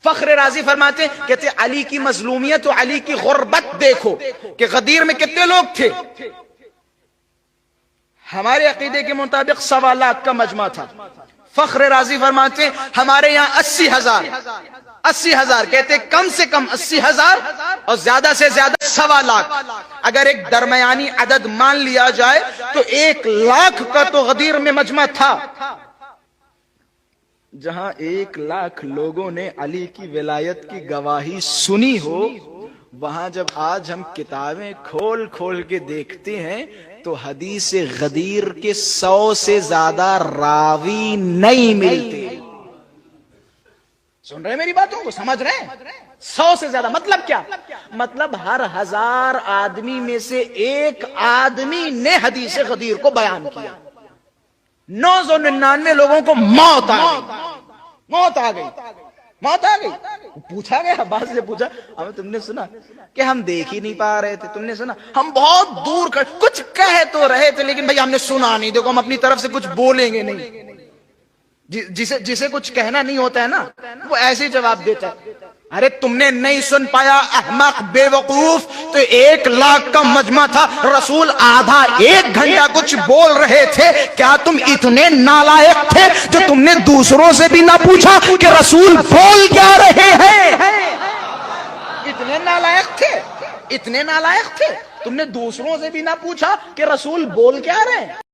فخر رازی فرماتے ہیں، کہتے علی کی مظلومیت و علی کی غربت دیکھو کہ غدیر میں کتنے لوگ تھے. ہمارے عقیدے کے مطابق 1.25 لاکھ کا مجمع تھا. فخر رازی فرماتے ہیں ہمارے یہاں 80,000 کہتے کم سے کم 80,000 اور زیادہ سے زیادہ 1.25 لاکھ. اگر ایک درمیانی عدد مان لیا جائے تو 1 لاکھ کا تو غدیر میں مجمع تھا. جہاں 1 لاکھ لوگوں نے علی کی ولایت کی گواہی سنی ہو، وہاں جب آج ہم کتابیں کھول کھول کے دیکھتے ہیں تو حدیث غدیر کے 100 سے زیادہ راوی نہیں ملتے. سن رہے ہیں میری باتوں کو؟ سمجھ رہے ہیں؟ 100 سے زیادہ مطلب کیا؟ مطلب ہر 1000 آدمی میں سے 1 آدمی نے حدیث غدیر کو بیان کیا. 999 لوگوں کو موت آ گئی. پوچھا گیا، بعض سے پوچھا ہمیں تم نے سنا کہ ہم دیکھ ہی نہیں پا رہے تھے، تم نے سنا ہم بہت دور کچھ کہہ تو رہے تھے لیکن بھئی ہم نے سنا نہیں. دیکھو ہم اپنی طرف سے کچھ بولیں گے نہیں. جسے کچھ کہنا نہیں ہوتا ہے نا وہ ایسے جواب دیتا ہے. ارے تم نے نہیں سن پایا احمق بے وقوف، تو 1 لاکھ کا مجمع تھا، رسول آدھا 1 گھنٹہ کچھ بول رہے تھے. کیا تم اتنے نالائق تھے جو تم نے دوسروں سے بھی نہ پوچھا کہ رسول بول کیا رہے ہیں؟ اتنے نالائق تھے تم نے دوسروں سے بھی نہ پوچھا کہ رسول بول کیا رہے ہیں.